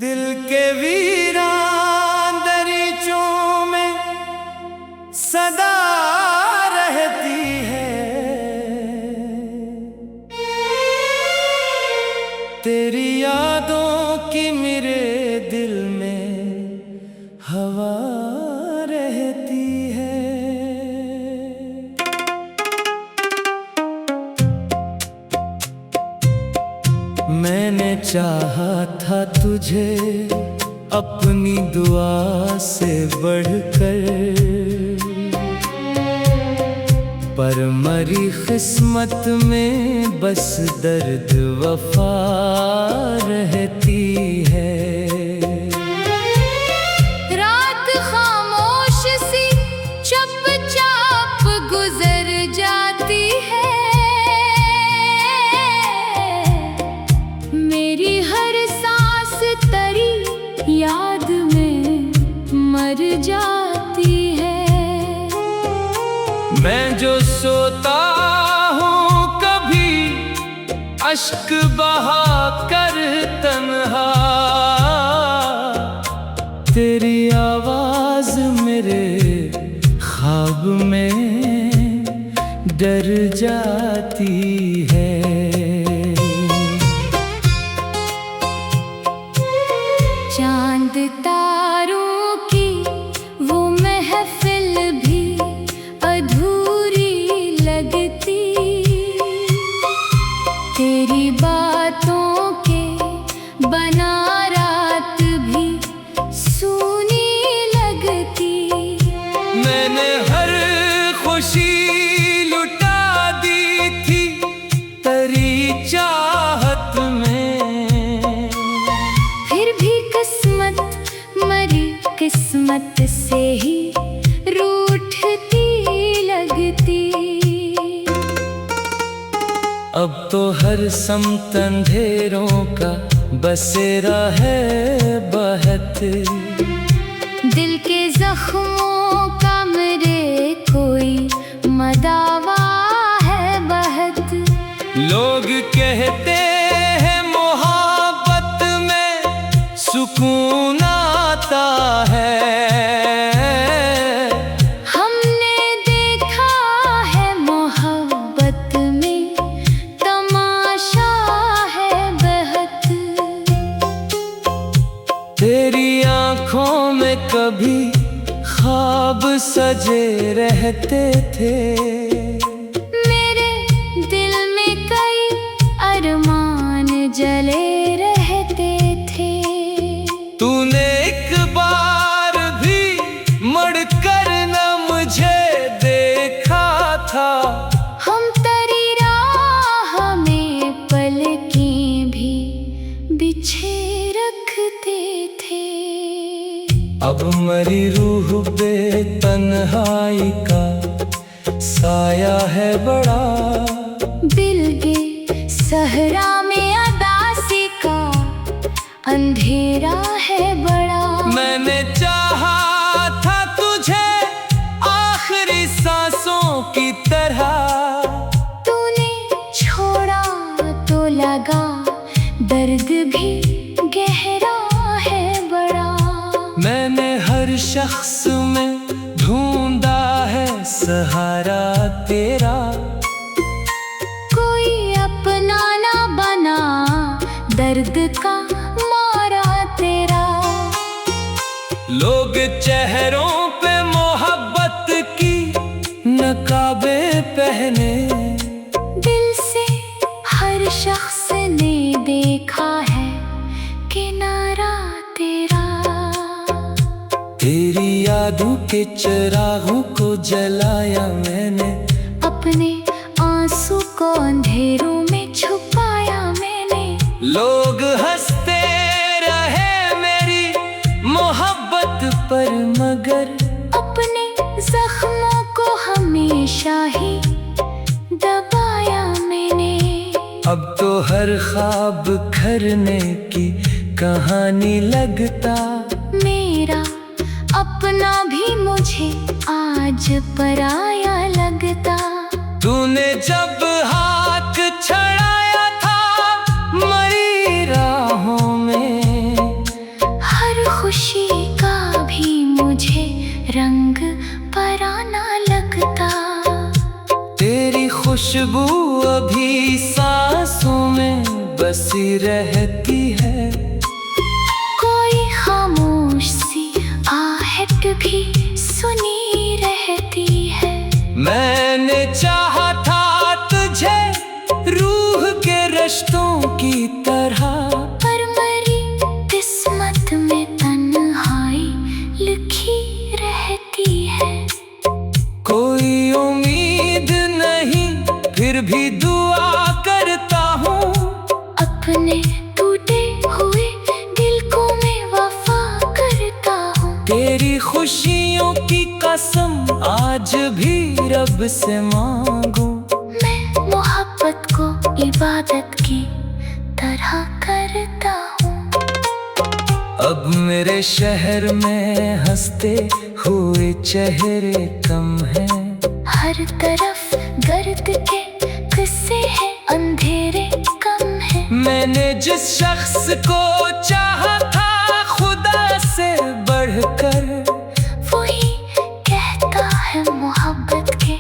दिल के वीरान दरीचों में सदा रहती है तेरी यादों की मेरे दिल में हवा रहती है। मैंने चाहा था तुझे अपनी दुआ से बढ़कर, पर मरी किस्मत में बस दर्द वफा रहती है। रात खामोश सी चुपचाप गुजर जाती है, मेरी हर सांस तेरी याद में मर जाती है। मैं जो सोता हूँ कभी अश्क बहा कर तन्हा, तेरी आवाज मेरे ख्वाब में डर जाती है। चांद तारों की वो महफिल भी अधूरी लगती, तेरी बातों के बना रात भी सूनी लगती। मैंने हर खुशी लुटा दी थी तेरी चाहत में, फिर भी किस्मत मरी किस्मत से ही रूठती लगती। अब तो हर समत अंधेरों का बसेरा है बहत, दिल के जख्मों का मेरे कोई मदावा है बहत। लोग कहते हैं मोहब्बत में सुकून आता है, हमने देखा है मोहब्बत में तमाशा है बहत। तेरी आँखों में कभी ख्वाब सजे रहते थे, मेरे दिल में कई अरमान जले रहते थे। तूने एक बार भी मुड़कर न मुझे देखा था, हम तेरी राह में पलकें भी बिछे रखते थे। अब मरी रूह बेतन्हाई का साया है बड़ा, दिल के सहरा में अदासी का अंधेरा है बड़ा। मैंने चाहा था तुझे आखिरी सांसों की तरह, तूने छोड़ा तो लगा दर्द भी गहरा है बड़ा। मैंने हर शख्स में ढूंढा है सहारा तेरा, कोई अपना ना बना दर्द का मारा तेरा। लोग चेहरों पे मोहब्बत की नकाबे पहने, दिल से हर शख्स ने देखा है किनारा तेरा। तेरी यादों के चिरागों को जलाया मैंने, अपने आंसू को अंधेरों में छुपाया मैंने। लोग हंसते रहे मेरी मोहब्बत पर, मगर अपने जख्मों को हमेशा ही दबाया मैंने। अब तो हर ख्वाब खरने की कहानी लगता, मेरा अपना भी मुझे आज पराया लगता। तूने जब हाथ छड़ाया था मरी राहों में, खुशी का भी मुझे रंग पराना लगता। तेरी खुशबू अभी सांसों में बसी रहती है। कोई खामोश सी आहट भी सुनी रहती है। मैंने चाहा था तुझे रूह के रिश्तों की तरह, पर मेरी किस्मत में तन्हाई लिखी रहती है। कोई उम्मीद नहीं फिर भी दुआ करता हूँ। अपने टूटे हुए दिल को मैं वफा करता हूँ। तेरी खुशियों की कसम आज भी रब से मांगू। मैं मोहब्बत को इबादत की तरह करता हूँ। अब मेरे शहर में हंसते हुए चेहरे कम हैं। हर तरफ गर्द के किस्से हैं, अंधेरे कम हैं। मैंने जिस शख्स को चाहा था खुदा से बढ़कर, वही कहता है मोहब्बत के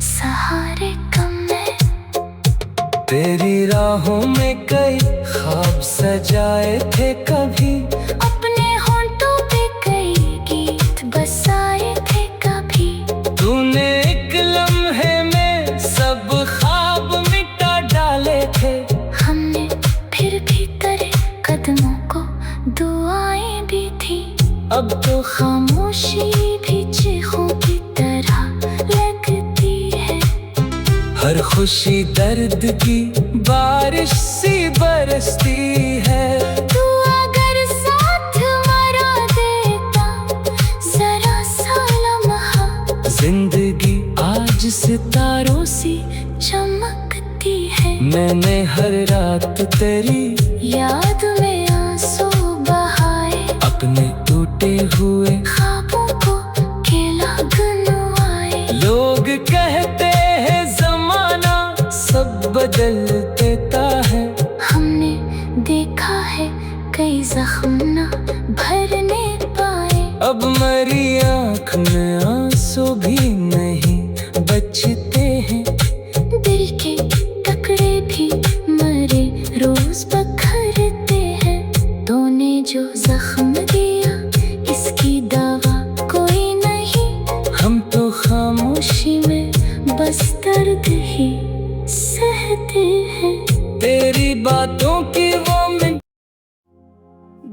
सहारे कम है। तेरी राहों में कई ख्वाब सजाए थे कभी, अपने होंठों पे कई गीत बसाए थे कभी। तूने एक लम्हे में सब ख्वाब मिटा डाले थे। हमने फिर भी तेरे कदमों को दुआएं भी थी। अब तो खामोशी भी चीखों की तरह लगती है। हर खुशी दर्द की बारिश सी बरसती है। तू अगर साथ मरा देता जरा सा लम्हा, जिंदगी आज सितारों सी चमकती है। मैंने हर रात तेरी याद में आंसू बहाए, अपने टूटे हुए ख्वाबों को केला गनवाए। लोग कहते हैं जमाना सब बदल देता है। हमने देखा है कई जख्म न भरने पाए। अब मेरी आँख में आंसू भी नहीं बचते हैं। दिल के टुकड़े भी मरे रोज बखरते हैं। तूने जो जख्म दिया इसकी दवा कोई नहीं। हम तो खामोशी में बस दर्द ही सहते हैं। तेरी बातों की वो में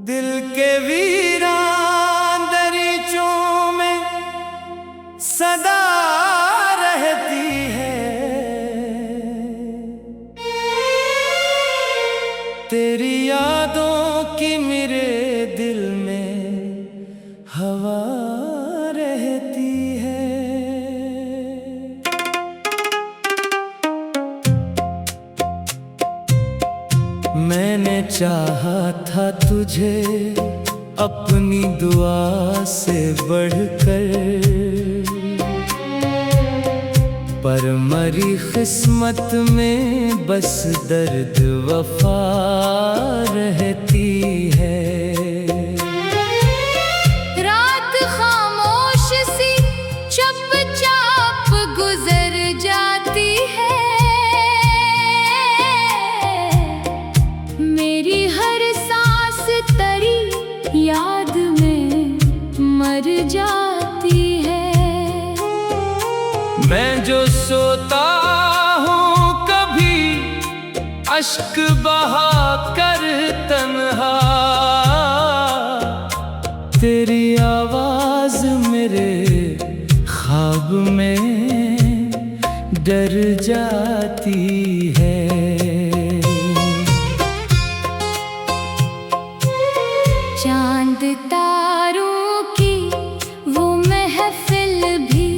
दिल के वीरान दरीचों में सदा रहती है। तेरी यादों की मेरे दिल में हवा रहती है। मैंने चाहा था तुझे अपनी दुआ से बढ़कर, पर मरी किस्मत में बस दर्द वफा रहती है। रात खामोश सी चुपचाप गुजर जाती है। मेरी हर सांस तेरी याद में मर जाती है। मैं जो सोता हूँ कभी अश्क बहा कर तन्हा, तेरी आवाज मेरे ख्वाब में डर जाती है। चांद तारों की वो महफिल भी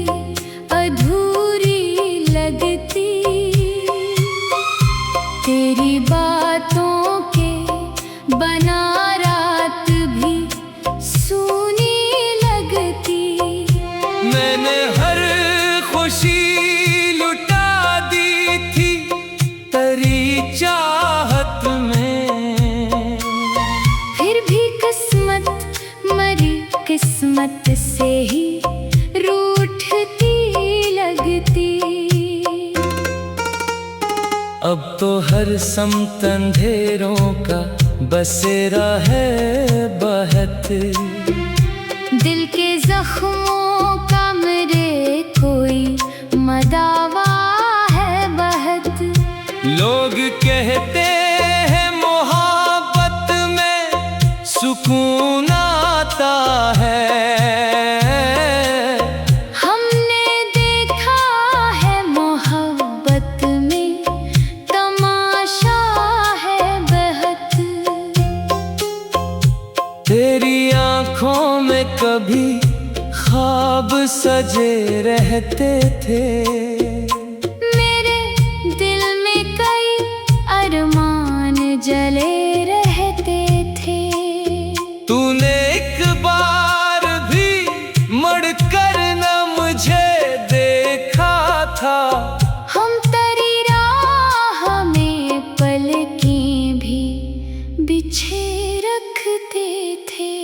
अधूरी लगती। तेरी बातों के बना रात भी सूनी लगती। मैंने हर खुशी लुटा दी थी तेरी चाहत में। फिर भी किस्मत किस्मत से ही रूठती लगती। अब तो हर समत अंधेरों का बसेरा है बहत। दिल के जख्मों का मेरे कोई मदावा है बहत। लोग कहते हैं मोहब्बत में सुकून आता है। हमने देखा है मोहब्बत में तमाशा है बहत। तेरी आंखों में कभी ख्वाब सजे रहते थे। मेरे दिल में कई अरमान जले रहते थे। तूने एक बार भी मुड़कर न मुझे देखा था। हम तेरी राह में पलकें भी बिछे रखते थे।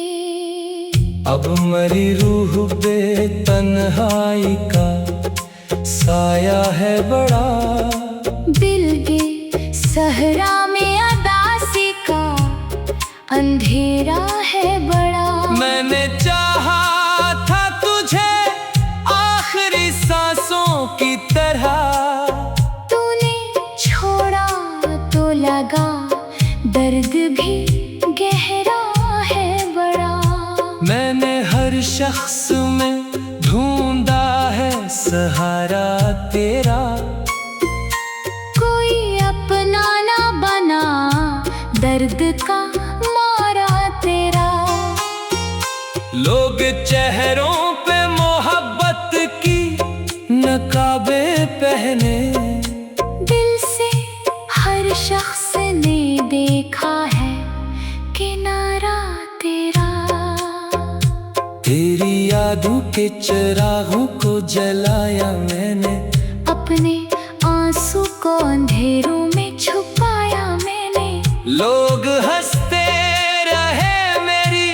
अब मरी रूह पे तन्हाई का साया है बड़ा। दिल के सहरा में अदासी का अंधेरा है बड़ा। मैंने चाहा था तुझे आखिरी सांसों की तरह। तूने छोड़ा तो लगा दर्द भी गहरा है बड़ा। मैंने हर शख्स में ढूंढा है सहारा तेरा। कोई अपना ना बना दर्द का मारा तेरा। लोग चेहरों पे मोहब्बत की नकाबे पहने। दिल से हर शख्स ने देखा है किनारा तेरा। तेरी यादों के चिरागों को जलाया मैंने। अपने आंसू को अंधेरों में छुपाया मैंने। लोग हंसते रहे मेरी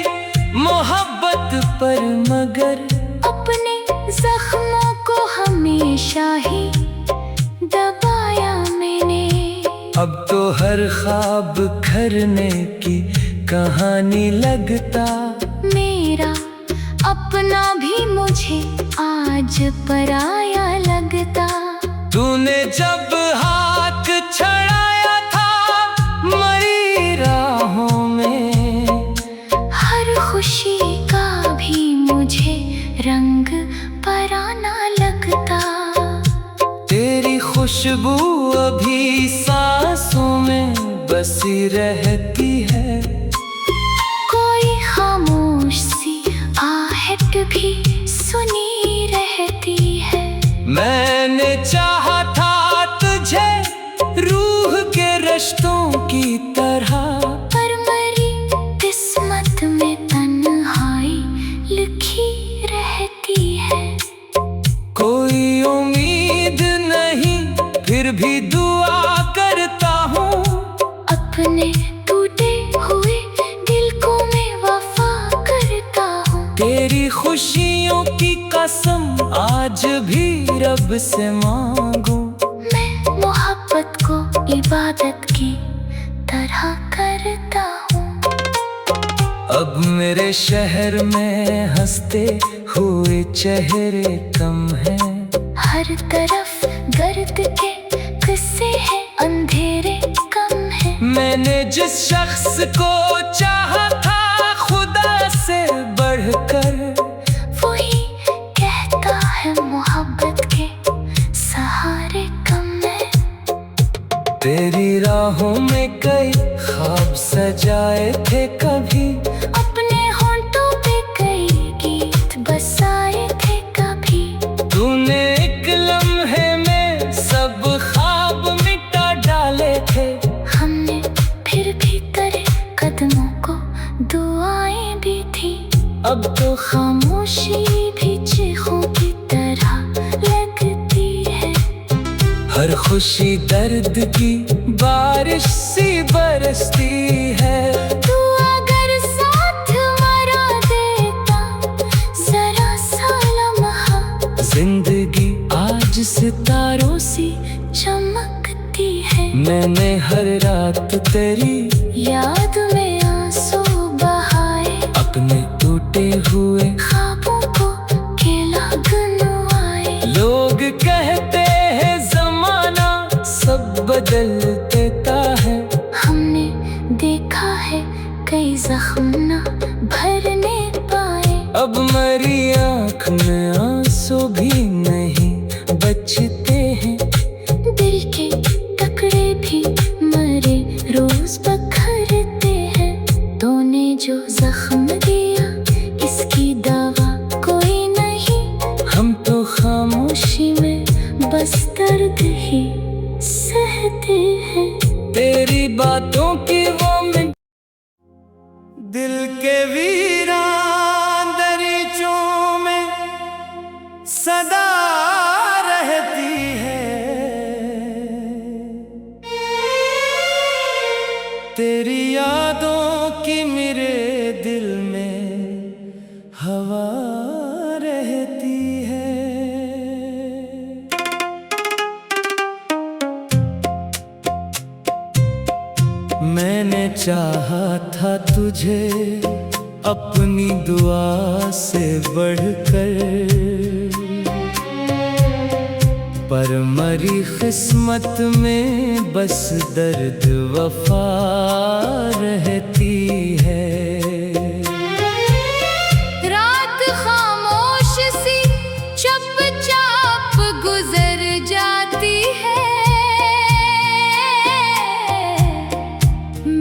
मोहब्बत पर मगर अपने जख्मों को हमेशा ही दबाया मैंने। अब तो हर ख्वाब खरने की कहानी लगता। मेरा अपना भी मुझे आज पराया लगता। तूने जब हाथ छड़ाया था मरी राहों में। हर खुशी का भी मुझे रंग पराना लगता। तेरी खुशबू अभी सांसों में बसी रहती है। कोई खामोश सी आहट भी सुनी रहती है। मैंने चाहा था तुझे रूह के रिश्तों की तरह। पर मेरी किस्मत में तन्हाई लिखी रहती है। कोई उम्मीद नहीं फिर भी दुआ करता हूँ। अपने टूटे हुए दिल को मैं वफा करता हूँ। तेरी खुशियों की कसम आज भी रब से मांगू। मैं मोहब्बत को इबादत की तरह करता हूँ। अब मेरे शहर में हंसते हुए चेहरे कम हैं। हर तरफ गर्द के किस्से हैं, अंधेरे कम हैं। मैंने जिस शख्स को चाहा था खुदा से बढ़कर। वही कहता है मोहब्बत के सहारे कम है। तेरी राहों में कई ख्वाब सजाए थे कभी। अपने होंठों पे कई गीत बसाए थे कभी। तूने एक लम्हे में सब ख्वाब मिटा डाले थे। हमने फिर भी तेरे कदमों को दुआएं भी थी। अब तो खामोशी भी चीखों की तरह लगती है। हर खुशी दर्द की बारिश सी बरसती है। तू अगर साथ मरा देता मैंने हर रात तेरी याद में आंसू बहाए, अपने टूटे हुए ख्वाबों को केला गनवाए। लोग कहते हैं जमाना सब बदल देता है, हमने देखा है कई जख्म न भरने पाए। अब मरी आँख में आंसू भी नहीं बचते हैं, दिल के टुकड़े भी मरे रोज बखरते हैं। तूने जो जख्म दिया इसकी दवा कोई नहीं, हम तो खामोशी में बस दर्द ही सहते हैं। तेरी बातों की वो में दिल के वीरान दरीचों में सदा रहती है। तेरी यादों की मेरे दिल में हवा रहती है। मैंने चाहा था तुझे अपनी दुआ से बढ़कर, पर मरी किस्मत में बस दर्द वफा रहती है। रात खामोश सी चुपचाप गुजर जाती है,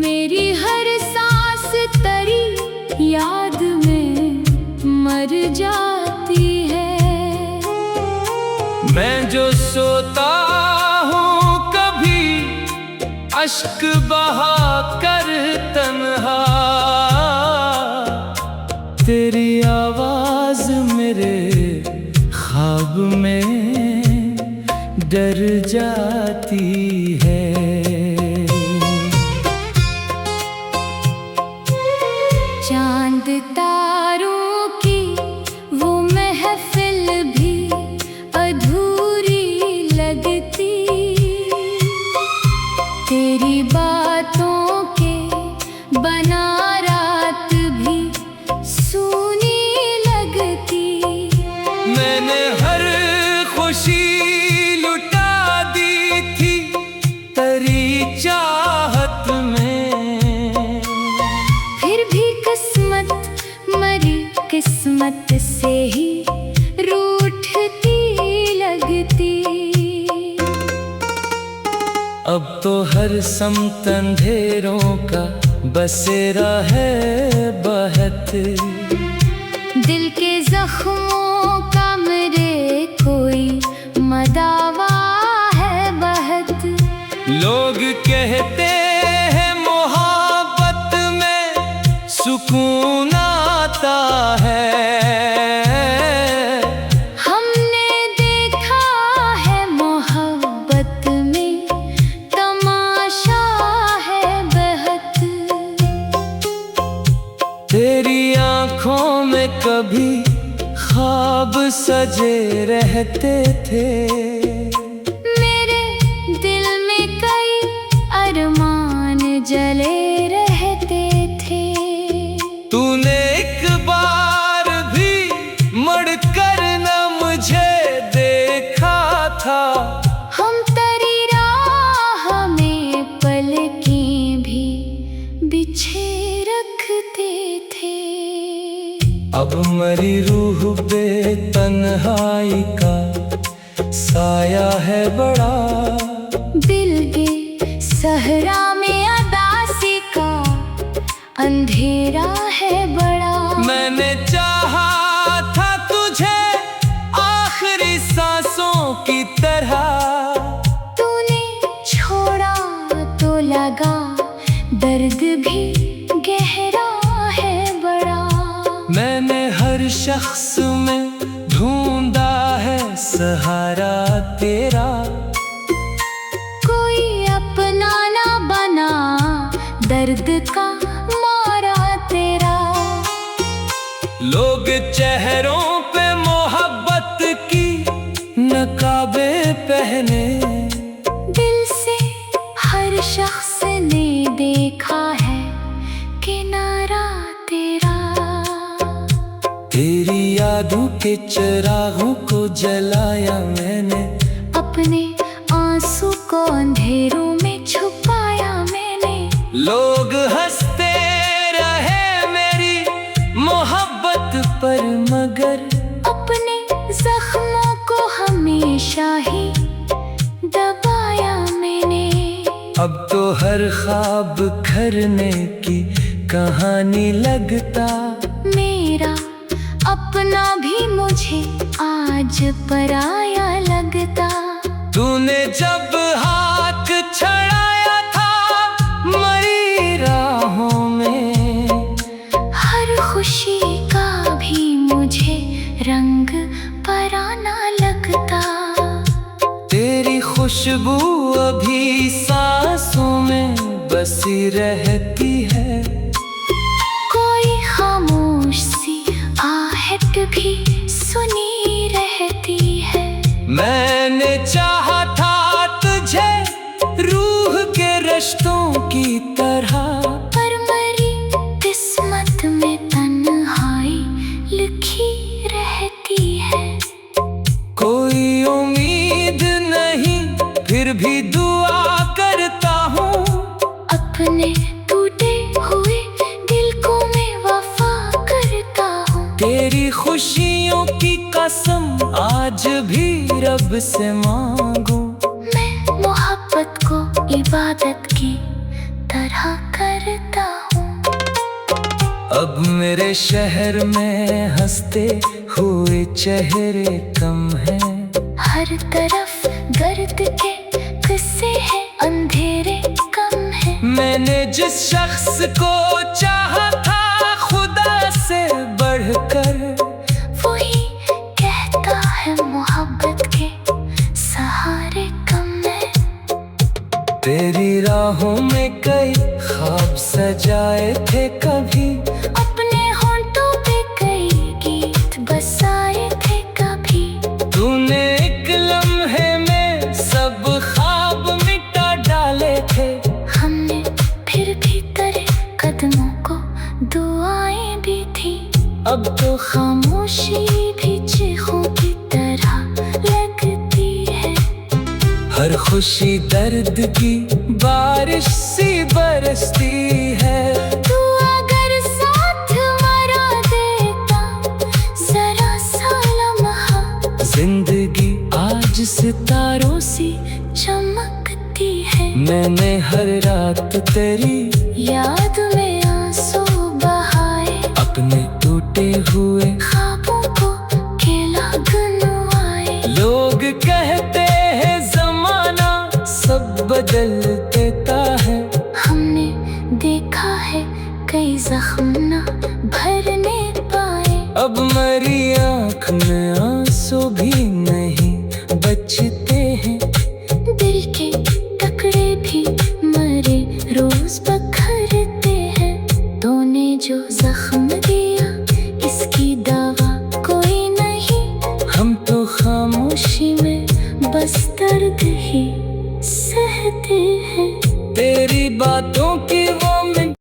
मेरी हर सांस तेरी याद में मर जाती है। मैं जो सोता हूँ कभी अश्क बहा कर तन्हा, तेरी आवाज मेरे ख्वाब में डर जाती है। चांद तारों की वो महफिल भी अधूरी लगती, तेरी बातों के बना रात भी सूनी लगती। मैंने हर खुशी लुटा दी थी तेरी चाहत में, फिर भी किस्मत मरी किस्मत से ही रूठती लगती। अब तो हर समत अंधेरों का बसेरा है बहत, दिल के जख्मों का मेरे कोई मदावा है बहत। लोग कहते हैं मोहब्बत में सुकून आता है, हमने देखा है मोहब्बत में तमाशा है बहत। तेरी आँखों में कभी ख्वाब सजे रहते थे, मेरे दिल में कई अरमान जले रहते थे। तूने एक बार भी मुड़कर न मुझे देखा था, हम तेरी राह में पलकें भी बिछे रखते थे। अब मरी रूह बेतन्हाई का साया है बड़ा, दिल के सहरा में अदासी का अंधेरा है बड़ा। मैंने चाहा था तुझे आखिरी सांसों की तरह, तूने छोड़ा तो लगा दर्द भी गहरा है बड़ा। मैंने हर शख्स में ढूंढा है सहारा तेरा, कोई अपना ना बना दर्द का मारा तेरा। लोग चेहरों पे मोहब्बत की नकाबे पहने, दिल से हर तेरी यादों के चिरागों को जलाया मैंने, अपने आंसू को अंधेरों में छुपाया मैंने। लोग हंसते रहे मेरी मोहब्बत पर, मगर अपने जख्मों को हमेशा ही दबाया मैंने। अब तो हर ख्वाब करने की कहानी लगता, मेरा अपना भी मुझे आज पराया लगता। तूने जब हाथ छड़ाया था मरी राहों में, हर खुशी का भी मुझे रंग पराना लगता। तेरी खुशबू अभी सांसों में बसी रहती है, कोई खामोश सी आहट भी सुनी रहती है। मैंने चाहा था तुझे रूह के रिश्तों की तरह, पर मेरी किस्मत में तन्हाई लिखी रहती है। कोई उम्मीद नहीं फिर भी दुआ करता हूँ, अपने टूटे हुए दिल को मैं वफा करता हूँ। तेरी खुशियों की कसम आज भी रब से मांगू, मैं मोहब्बत को इबादत की तरह करता हूँ। अब मेरे शहर में हंसते हुए चेहरे कम हैं, हर तरफ गर्द के किस्से हैं, अंधेरे कम हैं। मैंने जिस शख्स को चाहा था खुदा से बढ़कर, वही कहता है मोहब्बत के सहारे कम है। तेरी राहों में कई ख्वाब सजाए थे कभी, अपने होंठों पे कई गीत बसाए थे कभी। तूने एक लम्हे में सब ख्वाब मिटा डाले थे, हमने फिर भी तेरे कदमों को दुआएं भी थी। अब तो खामोशी भी चीखों की तरह लगती है। हर खुशी दर्द की बारिश सी बरसती है। तू अगर साथ मरा देता जरा सा लम्हा, जिंदगी आज सितारों सी चमकती है। मैंने हर रात तेरी याद में आंसू बहाए, अपने टूटे हुए ख्वाबों को केला गनवाए। लोग कहते हैं जमाना सब बदल देता है, हमने देखा है कई जख्म न भरने पाए। अब मरी आँख में आंसू भी नहीं बचते हैं। दिल के टुकड़े भी मरे रोज बखरते हैं। तूने जो जख्म